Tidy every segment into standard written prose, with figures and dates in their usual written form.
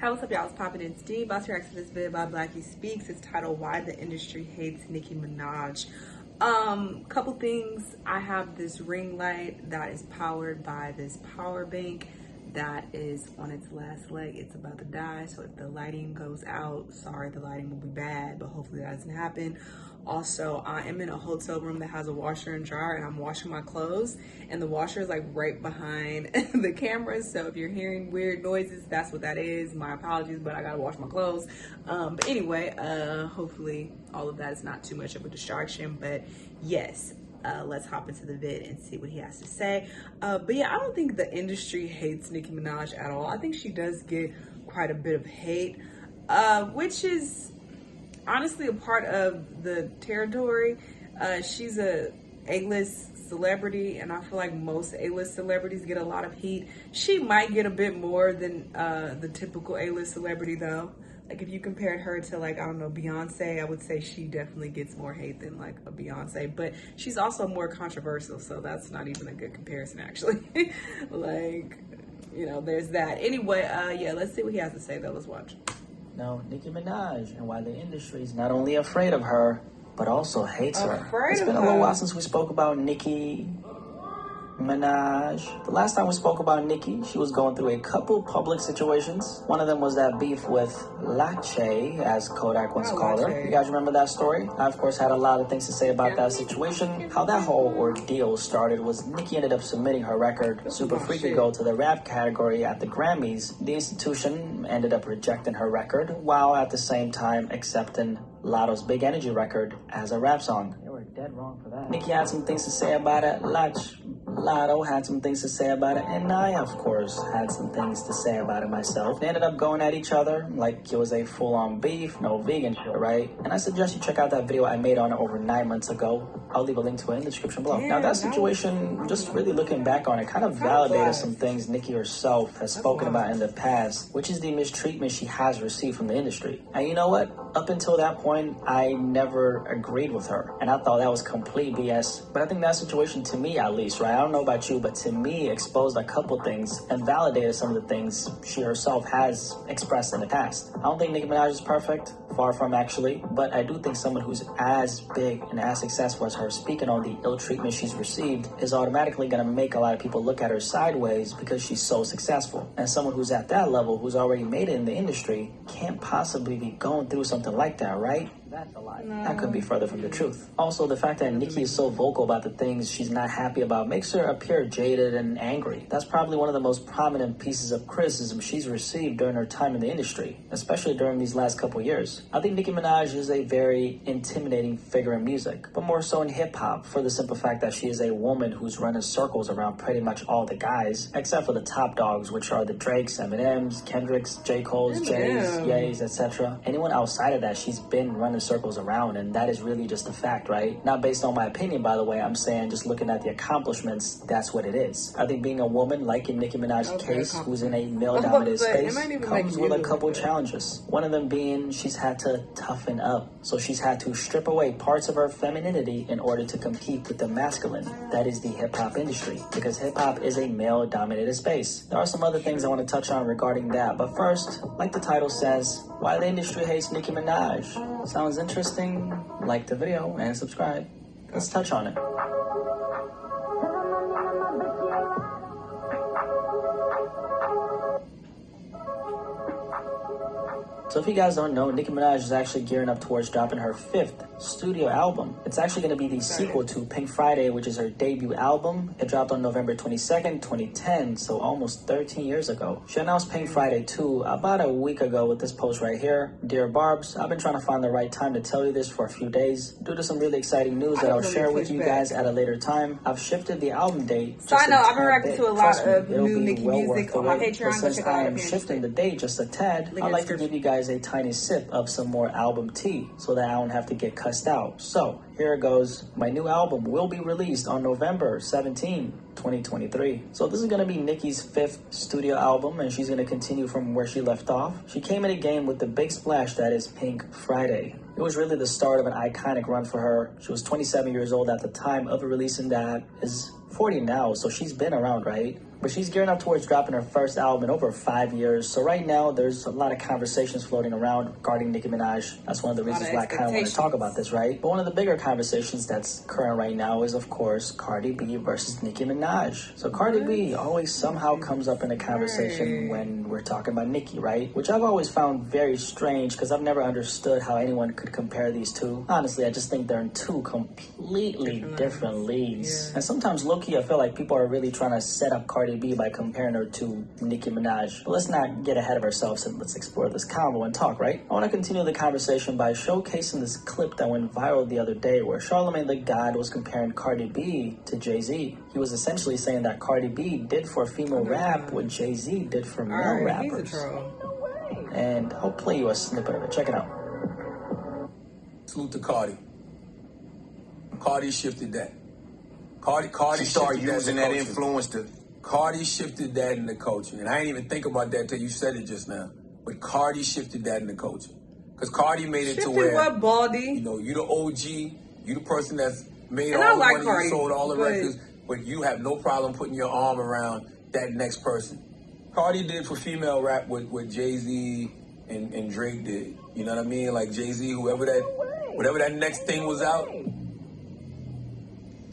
Hey, what's up, y'all? It's poppin'. It's D. About to react to this video by Blackie Speaks. It's titled "Why the Industry Hates Nicki Minaj." Couple things. I have this ring light that is powered by this power bank that is on its last leg. It's about to die, so if the lighting goes out, sorry, the lighting will be bad, but hopefully that doesn't happen. Also, I am in a hotel room that has a washer and dryer, and I'm washing my clothes, and the washer is like right behind the camera, so if you're hearing weird noises, that's what that is. My apologies, but I gotta wash my clothes. But anyway, hopefully all of that is not too much of a distraction. But yes, let's hop into the vid and see what he has to say. But yeah, I don't think the industry hates Nicki Minaj at all. I think she does get quite a bit of hate, which is honestly a part of the territory. She's a A-list celebrity, and I feel like most A-list celebrities get a lot of heat. She might get a bit more than the typical A-list celebrity though. Like if you compared her to, like, I don't know, Beyonce, I would say she definitely gets more hate than like a Beyonce, but she's also more controversial, so that's not even a good comparison actually. Like, you know, there's that. Anyway, yeah, let's see what he has to say though. Let's watch. No, Nicki Minaj, and why the industry is not only afraid of her, but also hates her. It's been a little while since we spoke about Nicki Minaj. The last time we spoke about Nicki, she was going through a couple public situations. One of them was that beef with Lache, as Kodak once called her. You guys remember that story? I, of course, had a lot of things to say about that situation. How that whole ordeal started was Nicki ended up submitting her record, Super Freaky Go, to the rap category at the Grammys. The institution ended up rejecting her record, while at the same time accepting Lotto's Big Energy record as a rap song. They were dead wrong for that. Nicki had some things to say about it. Lotto had some things to say about it, and I, of course, had some things to say about it myself. They ended up going at each other like it was a full-on beef, no vegan shit, right? And I suggest you check out that video I made on it over 9 months ago. I'll leave a link to it in the description below. Now, that situation, just really looking back on it, kind of validated some things Nicki herself has spoken about in the past, which is the mistreatment she has received from the industry. And you know what? Up until that point, I never agreed with her, and I thought that was complete BS. But I think that situation, to me at least, right? I don't know about you, but to me, exposed a couple things and validated some of the things she herself has expressed in the past. I don't think Nicki Minaj is perfect, far from actually, but I do think someone who's as big and as successful as her speaking on the ill treatment she's received is automatically going to make a lot of people look at her sideways because she's so successful. And someone who's at that level, who's already made it in the industry, can't possibly be going through something like that, right? That's a lie. No. That couldn't be further from the truth. Also, the fact that Nicki is so vocal about the things she's not happy about makes her appear jaded and angry. That's probably one of the most prominent pieces of criticism she's received during her time in the industry, especially during these last couple years. I think Nicki Minaj is a very intimidating figure in music, but more so in hip-hop, for the simple fact that she is a woman who's running circles around pretty much all the guys, except for the top dogs, which are the Drakes, Eminems, Kendricks, J. Cole's, Jay's, Ye's, etc. Anyone outside of that, she's been running circles around, and that is really just a fact, right? Not based on my opinion, by the way. I'm saying, just looking at the accomplishments, that's what it is. I think being a woman, like in Nicki Minaj's case, who's in a male-dominated space, comes with a couple challenges. One of them being she's had to toughen up. So she's had to strip away parts of her femininity in order to compete with the masculine that is the hip-hop industry, because hip-hop is a male-dominated space. There are some other things I want to touch on regarding that, but first, like the title says, why the industry hates Nicki Minaj. Sounds interesting? Like the video and subscribe. Let's touch on it. So if you guys don't know, Nicki Minaj is actually gearing up towards dropping her 5th studio album. It's actually going to be the sequel to Pink Friday, which is her debut album. It dropped on November 22nd, 2010, so almost 13 years ago. She announced Pink Friday 2 about a week ago with this post right here. Dear Barbs, I've been trying to find the right time to tell you this for a few days. Due to some really exciting news that I'll share with you guys at a later time, I've shifted the album date. So I know I've been reacting to a lot of new Nicki music on my Patreon. Since I am shifting the date just a tad, I'd like to give you guys a tiny sip of some more album tea so that I don't have to get cussed out. So here it goes. My new album will be released on November 17, 2023. So this is going to be Nicki's 5th studio album, and she's going to continue from where she left off. She came in a game with the big splash that is Pink Friday. It was really the start of an iconic run for her. She was 27 years old at the time of releasing that, is 40 now, so she's been around, right? But she's gearing up towards dropping her first album in over 5 years. So right now, there's a lot of conversations floating around regarding Nicki Minaj. That's one of the reasons why I kind of want to talk about this, right? But one of the bigger conversations that's current right now is, of course, Cardi B versus Nicki Minaj. So Cardi B always somehow comes up in a conversation when we're talking about Nicki, right? Which I've always found very strange because I've never understood how anyone could compare these two. Honestly, I just think they're in two completely different leagues. Yeah. And sometimes, low-key, I feel like people are really trying to set up Cardi B by comparing her to Nicki Minaj. But let's not get ahead of ourselves and let's explore this combo and talk, right? I want to continue the conversation by showcasing this clip that went viral the other day where Charlamagne the God was comparing Cardi B to Jay-Z. He was essentially saying that Cardi B did for female rap what Jay-Z did for male rappers. He's a troll. And I'll play you a snippet of it. Check it out. Salute to Cardi. Cardi shifted that. Cardi started using that influence to... Cardi shifted that in the culture. And I didn't even think about that till you said it just now. But Cardi shifted that in the culture. Because Cardi made it to where... what, Baldy? You know, you the OG. You the person that's made all the money, Cardi, you sold all the records. But you have no problem putting your arm around that next person. Cardi did for female rap what Jay-Z and Drake did. You know what I mean? Like Jay-Z, whatever that next thing was out.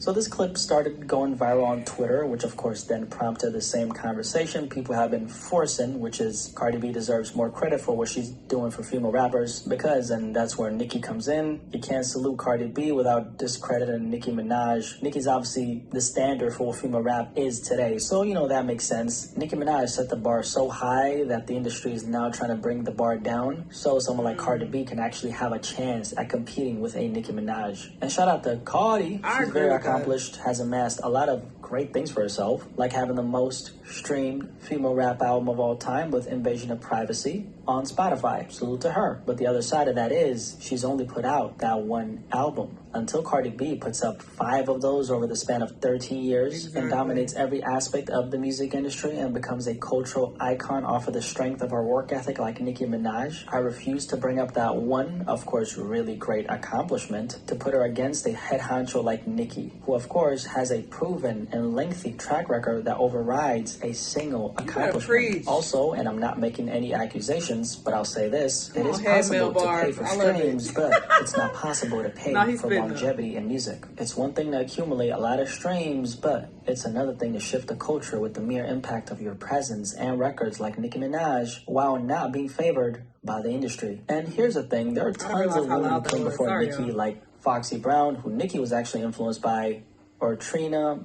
So this clip started going viral on Twitter, which of course then prompted the same conversation people have been forcing, which is Cardi B deserves more credit for what she's doing for female rappers because, and that's where Nicki comes in, you can't salute Cardi B without discrediting Nicki Minaj. Nicki's obviously the standard for what female rap is today, so you know that makes sense. Nicki Minaj set the bar so high that the industry is now trying to bring the bar down so someone like Cardi B can actually have a chance at competing with a Nicki Minaj. And shout out to Cardi, she's very accomplished, has amassed a lot of great things for herself, like having the most streamed female rap album of all time with Invasion of Privacy on Spotify. Salute to her. But the other side of that is she's only put out that one album. Until Cardi B puts up 5 of those over the span of 13 years and dominates every aspect of the music industry and becomes a cultural icon off of the strength of her work ethic like Nicki Minaj, I refuse to bring up that one, of course, really great accomplishment to put her against a head honcho like Nicki, who of course has a proven and lengthy track record that overrides a single accomplishment. Also, and I'm not making any accusations, but I'll say this, it is possible to pay for streams, but it's not possible to pay for longevity in music. It's one thing to accumulate a lot of streams, but it's another thing to shift the culture with the mere impact of your presence and records like Nicki Minaj while not being favored by the industry. And here's the thing, there are tons of women who came before Nicki, like Foxy Brown, who Nicki was actually influenced by, or Trina,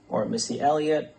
or Missy Elliott,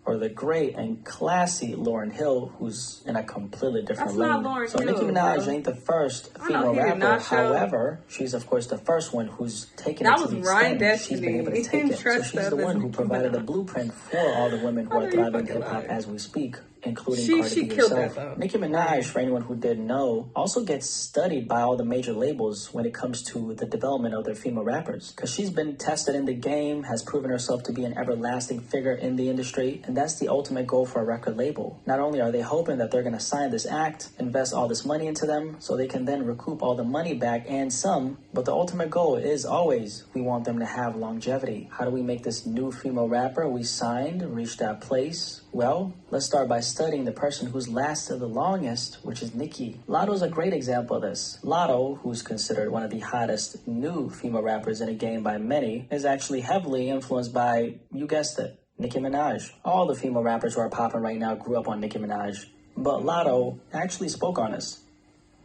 or the great and classy Lauryn Hill, who's in a completely different lane. So Nicki Minaj ain't the first female rapper. However, she's of course the first one who's taken it to the extent she's been able to take it. So she's the one who provided a blueprint for all the women who are thriving in hip-hop as we speak, including Cardi B herself. Nicki Minaj, for anyone who didn't know, also gets studied by all the major labels when it comes to the development of their female rappers. Because she's been tested in the game, has proven herself to be an everlasting figure in the industry, and that's the ultimate goal for a record label. Not only are they hoping that they're going to sign this act, invest all this money into them, so they can then recoup all the money back and some, but the ultimate goal is always, we want them to have longevity. How do we make this new female rapper we signed reach that place? Well, let's start by studying the person who's lasted the longest, which is Nicki. Latto's a great example of this. Latto, who's considered one of the hottest new female rappers in the game by many, is actually heavily influenced by, you guessed it, Nicki Minaj. All the female rappers who are popping right now grew up on Nicki Minaj. But Latto actually spoke on this.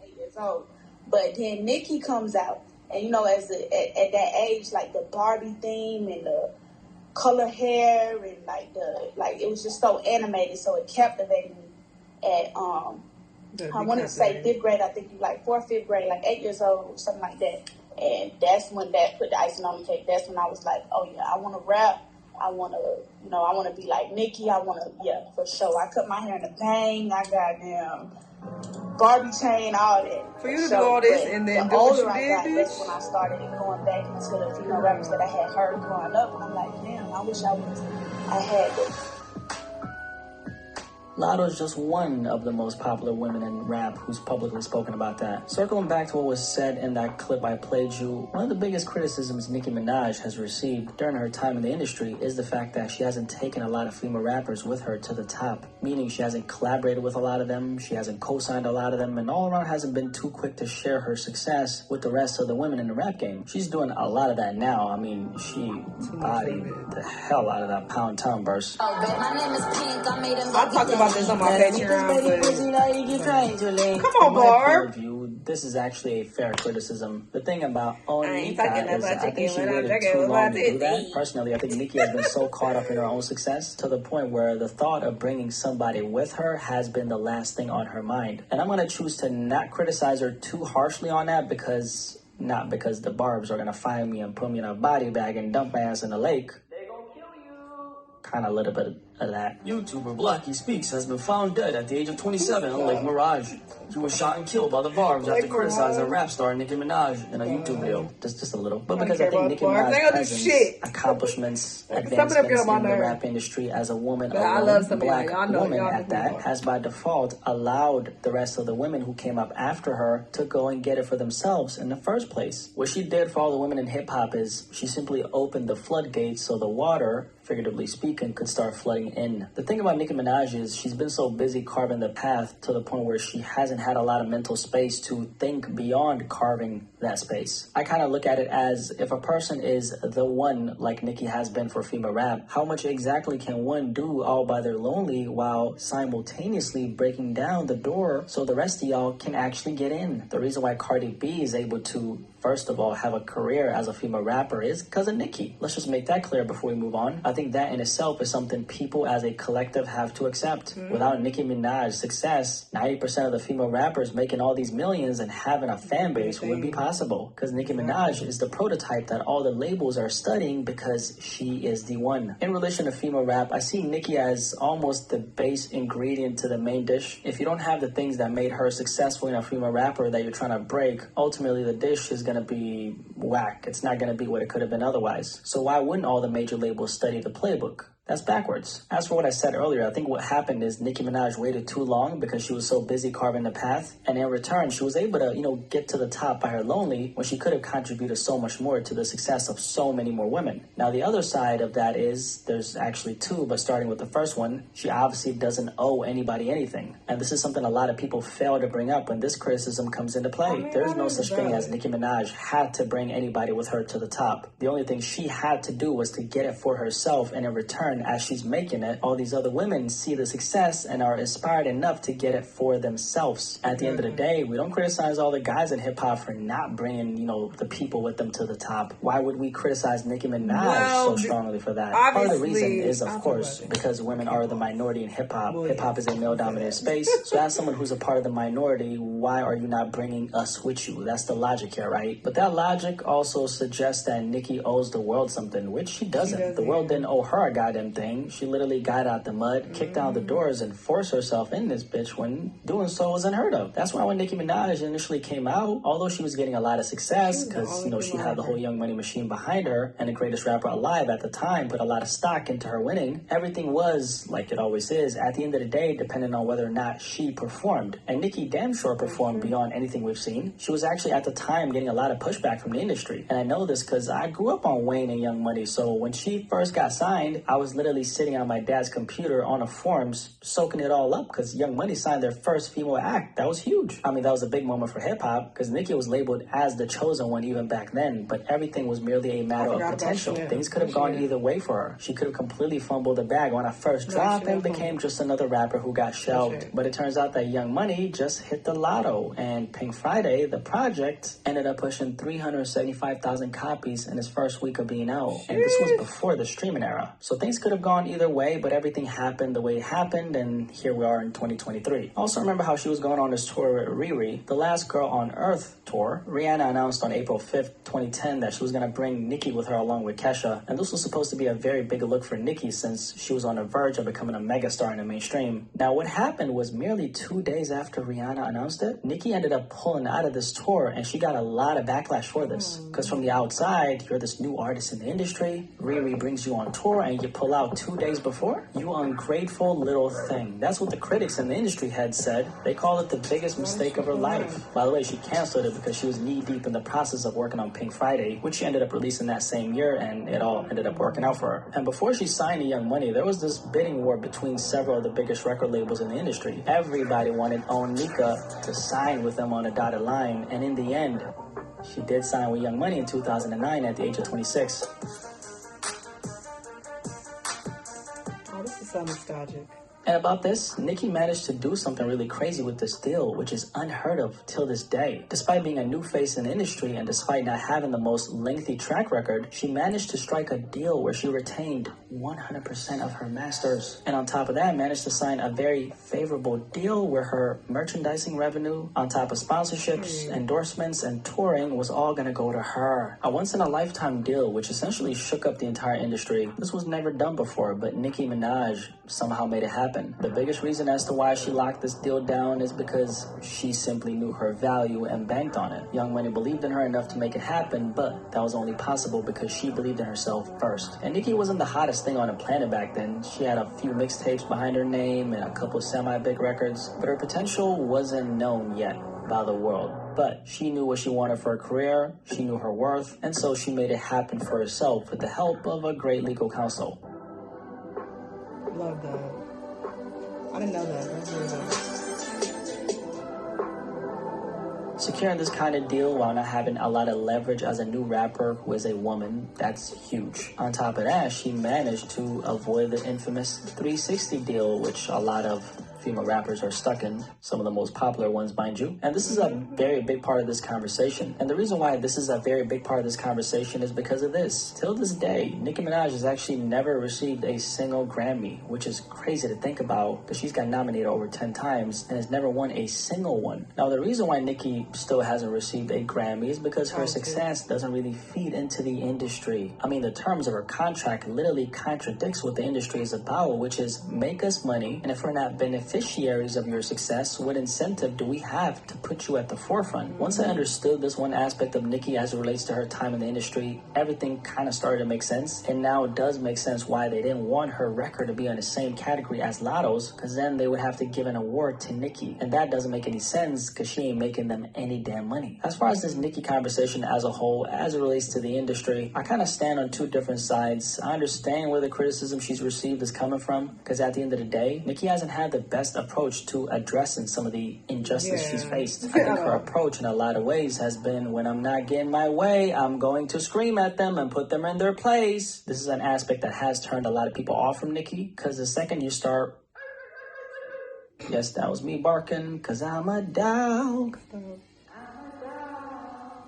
8 years old. But then Nicki comes out, and you know, at that age, like the Barbie theme and the color hair and like it was just so animated, so it captivated me. At I want to say 5th grade, I think you like 4th, 5th grade, like 8 years old, something like that. And that's when that put the icing on the cake. That's when I was like, oh yeah, I want to rap. I want to be like Nicki. Yeah, for sure. I cut my hair in a bang. I got damn Barbie chain, all that. For you to do all this and then do what you did, that's when I started going back into the female rappers that I had heard growing up, and I'm like, damn, I wish I had this. Latto's just one of the most popular women in rap who's publicly spoken about that. Circling back to what was said in that clip I played you, one of the biggest criticisms Nicki Minaj has received during her time in the industry is the fact that she hasn't taken a lot of female rappers with her to the top, meaning she hasn't collaborated with a lot of them, she hasn't co-signed a lot of them, and all around hasn't been too quick to share her success with the rest of the women in the rap game. She's doing a lot of that now. I mean, she bodied the hell out of that Pound Town verse. I talked about this on my Patreon, but come on, Barb. This is actually a fair criticism. The thing about Nicki is I think she waited too long to do that. Personally, I think Nicki has been so caught up in her own success to the point where the thought of bringing somebody with her has been the last thing on her mind. And I'm going to choose to not criticize her too harshly on that not because the Barbs are going to find me and put me in a body bag and dump my ass in the lake. They gonna kill you. Kind of a little bit of that. YouTuber Blacky Speaks has been found dead at the age of 27 on Lake Mirage. He was shot and killed by the Barbs after criticizing rap star Nicki Minaj in a YouTube video. Just a little. But because I think Nicki Minaj's presence, accomplishments, advancements in the rap industry as a woman, a black woman at that, has by default allowed the rest of the women who came up after her to go and get it for themselves in the first place. What she did for all the women in hip-hop is she simply opened the floodgates so the water, figuratively speaking, could start flooding in. The thing about Nicki Minaj is she's been so busy carving the path to the point where she hasn't had a lot of mental space to think beyond carving that space. I kind of look at it as if a person is the one like Nicki has been for female rap, how much exactly can one do all by their lonely while simultaneously breaking down the door so the rest of y'all can actually get in? The reason why Cardi B is able to, first of all, have a career as a female rapper is because of Nicki. Let's just make that clear before we move on. I think that in itself is something people as a collective have to accept. Without Nicki Minaj's success, 90% of the female rappers making all these millions and having a fan base wouldn't be possible. Because Nicki Minaj is the prototype that all the labels are studying because she is the one. In relation to female rap, I see Nicki as almost the base ingredient to the main dish. If you don't have the things that made her successful in a female rapper that you're trying to break, ultimately the dish is going to be whack. It's not going to be what it could have been otherwise. So why wouldn't all the major labels study the playbook? That's backwards. As for what I said earlier, I think what happened is Nicki Minaj waited too long because she was so busy carving the path. And in return, she was able to, get to the top by her lonely when she could have contributed so much more to the success of so many more women. Now, the other side of that is, there's actually two, but starting with the first one, she obviously doesn't owe anybody anything. And this is something a lot of people fail to bring up when this criticism comes into play. There's no such thing as Nicki Minaj had to bring anybody with her to the top. The only thing she had to do was to get it for herself, and in return, as she's making it, all these other women see the success and are inspired enough to get it for themselves. At the end of the day, we don't criticize all the guys in hip-hop for not bringing, the people with them to the top. Why would we criticize Nicki Minaj so strongly for that? Part of the reason is, of course, because women are the minority in hip-hop. Hip-hop is a male-dominated space. So as someone who's a part of the minority, why are you not bringing us with you? That's the logic here, right? But that logic also suggests that Nicki owes the world something, which she doesn't. The world didn't owe her a goddamn thing. She literally got out the mud, kicked down the doors, and forced herself in this bitch when doing so was unheard of. That's why when Nicki Minaj initially came out, although she was getting a lot of success because, she had the whole Young Money machine behind her, and the greatest rapper alive at the time put a lot of stock into her winning, everything was, like it always is, at the end of the day, depending on whether or not she performed. And Nicki damn sure performed beyond anything we've seen. She was actually at the time getting a lot of pushback from the industry. And I know this because I grew up on Wayne and Young Money, so when she first got signed, I was literally sitting on my dad's computer on the forums soaking it all up because Young Money signed their first female act. That was huge. I mean, that was a big moment for hip-hop because Nicki was labeled as the chosen one even back then, but everything was merely a matter of potential. Things could have gone either way for her. She could have completely fumbled the bag on her first drop and became just another rapper who got shelved. But it turns out that Young Money just hit the lotto, and Pink Friday, the project, ended up pushing 375,000 copies in its first week of being out. And this was before the streaming era. So things could have gone either way, but everything happened the way it happened, and here we are in 2023. Also remember how she was going on this tour with Riri, the Last Girl on Earth tour tour. Rihanna announced on April 5th, 2010 that she was going to bring Nicki with her along with Kesha, and this was supposed to be a very big look for Nicki since she was on the verge of becoming a megastar in the mainstream. Now what happened was merely 2 days after Rihanna announced it, Nicki ended up pulling out of this tour, and she got a lot of backlash for this. Because from the outside, you're this new artist in the industry, Riri brings you on tour, and you pull out 2 days before? You ungrateful little thing. That's what the critics in the industry had said. They call it the biggest mistake of her life. By the way, she canceled it because she was knee-deep in the process of working on Pink Friday, which she ended up releasing that same year, and it all ended up working out for her. And before she signed to Young Money, there was this bidding war between several of the biggest record labels in the industry. Everybody wanted Nika to sign with them on a dotted line, and in the end, she did sign with Young Money in 2009 at the age of 26. Oh, this is so nostalgic. And about this, Nicki managed to do something really crazy with this deal, which is unheard of till this day. Despite being a new face in the industry and despite not having the most lengthy track record, she managed to strike a deal where she retained 100% of her masters. And on top of that, managed to sign a very favorable deal where her merchandising revenue, on top of sponsorships, endorsements, and touring, was all gonna go to her. A once-in-a-lifetime deal, which essentially shook up the entire industry. This was never done before, but Nicki Minaj somehow made it happen. The biggest reason as to why she locked this deal down is because she simply knew her value and banked on it. Young Money believed in her enough to make it happen, but that was only possible because she believed in herself first. And Nicki wasn't the hottest thing on the planet back then. She had a few mixtapes behind her name and a couple semi-big records, but her potential wasn't known yet by the world. But she knew what she wanted for her career, she knew her worth, and so she made it happen for herself with the help of a great legal counsel. Love that. I didn't know that. That's really good. Securing this kind of deal while not having a lot of leverage as a new rapper who is a woman, that's huge. On top of that, she managed to avoid the infamous 360 deal, which a lot of female rappers are stuck in, some of the most popular ones, mind you. And this is a very big part of this conversation. And the reason why this is a very big part of this conversation is because of this. Till this day, Nicki Minaj has actually never received a single Grammy, which is crazy to think about because she's got nominated over 10 times and has never won a single one. Now, the reason why Nicki still hasn't received a Grammy is because her success doesn't really feed into the industry. I mean, the terms of her contract literally contradicts what the industry is about, which is make us money, and if we're not beneficiaries of your success, what incentive do we have to put you at the forefront? Once I understood this one aspect of Nicki as it relates to her time in the industry, everything kind of started to make sense. And now it does make sense why they didn't want her record to be in the same category as Lotto's, because then they would have to give an award to Nicki. And that doesn't make any sense because she ain't making them any damn money. As far as this Nicki conversation as a whole, as it relates to the industry, I kind of stand on two different sides. I understand where the criticism she's received is coming from, because at the end of the day, Nicki hasn't had the best approach to addressing some of the injustice she's faced. I think her approach in a lot of ways has been, when I'm not getting my way, I'm going to scream at them and put them in their place. This is an aspect that has turned a lot of people off from Nicki, because the second you start, yes, that was me barking, because I'm a dog.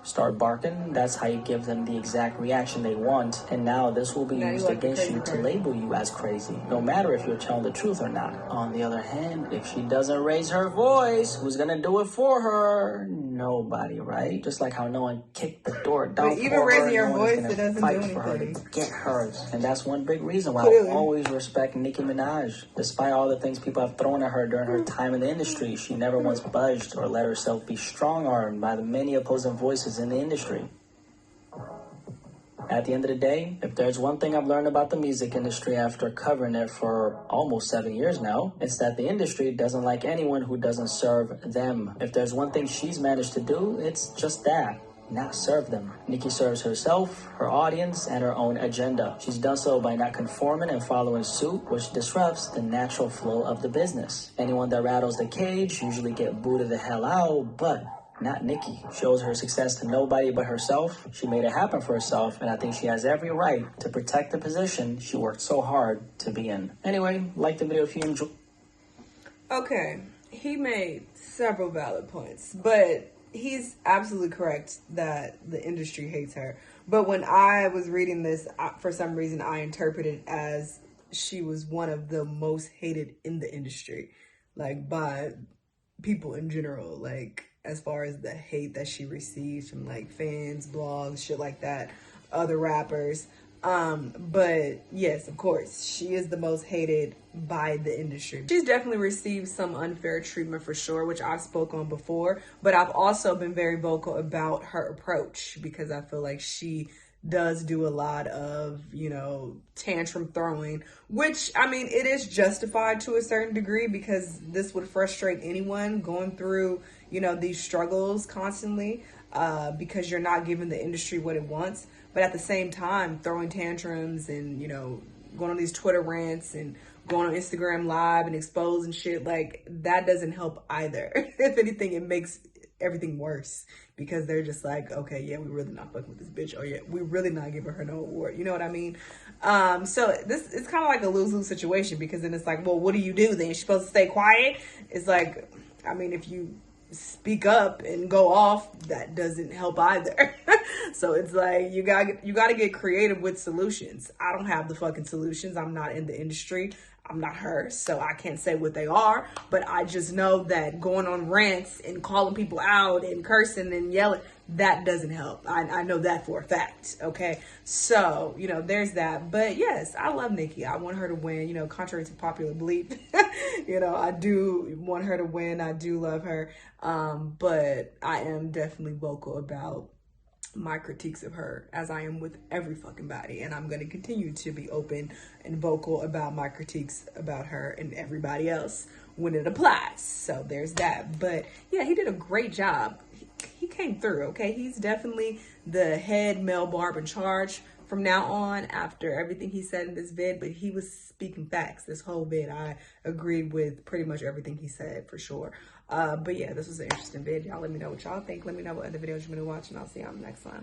Start barking, that's how you give them the exact reaction they want, and now this will be used against you to label you as crazy, no matter if you're telling the truth or not. On the other hand, if she doesn't raise her voice, who's gonna do it for her? Nobody, right? Just like how no one kicked the door down for her, even raising your no voice, one's it gonna doesn't fight do for her to anything. get hers. And that's one big reason why I always respect Nicki Minaj. Despite all the things people have thrown at her during her time in the industry, she never once budged or let herself be strong-armed by the many opposing voices in the industry. At the end of the day, if there's one thing I've learned about the music industry after covering it for almost 7 years now, it's that the industry doesn't like anyone who doesn't serve them. If there's one thing she's managed to do, it's just that. Not serve them. Nicki serves herself, her audience, and her own agenda. She's done so by not conforming and following suit, which disrupts the natural flow of the business. Anyone that rattles the cage usually get booted the hell out, but not Nicki. Shows her success to nobody but herself. She made it happen for herself, and I think she has every right to protect the position she worked so hard to be in. Anyway, like the video if you enjoy. Okay, he made several valid points, but he's absolutely correct that the industry hates her. But when I was reading this, for some reason, I interpreted it as she was one of the most hated in the industry, like by people in general, like as far as the hate that she receives from like fans, blogs, shit like that, other rappers. But yes, of course, she is the most hated by the industry. She's definitely received some unfair treatment for sure, which I've spoke on before, but I've also been very vocal about her approach because I feel like she does do a lot of, you know, tantrum throwing, which, I mean, it is justified to a certain degree because this would frustrate anyone going through, you know, these struggles constantly, because you're not giving the industry what it wants. But at the same time, throwing tantrums and, you know, going on these Twitter rants and going on Instagram Live and exposing shit, like, that doesn't help either. If anything, it makes everything worse because they're just like, okay, yeah, we really not fucking with this bitch. Oh yeah, we really not giving her no award. You know what I mean? So this, it's kind of like a lose-lose situation because then it's like, well, what do you do then? You're supposed to stay quiet? It's like, I mean, if you speak up and go off, that doesn't help either. So it's like you got to get creative with solutions. I don't have the fucking solutions. I'm not in the industry. I'm not her, so I can't say what they are, but I just know that going on rants and calling people out and cursing and yelling, that doesn't help. I know that for a fact, okay? So, you know, there's that. But yes, I love Nicki. I want her to win, you know, contrary to popular belief. You know, I do want her to win. I do love her. But I am definitely vocal about my critiques of her, as I am with every fucking body, and I'm going to continue to be open and vocal about my critiques about her and everybody else when it applies. So there's that. But yeah, he did a great job. He came through, okay? He's definitely the head male barb in charge from now on after everything he said in this vid, but he was speaking facts this whole vid. I agreed with pretty much everything he said for sure. But yeah, this was an interesting vid. Y'all let me know what y'all think. Let me know what other videos you're going to watch, and I'll see y'all on the next one.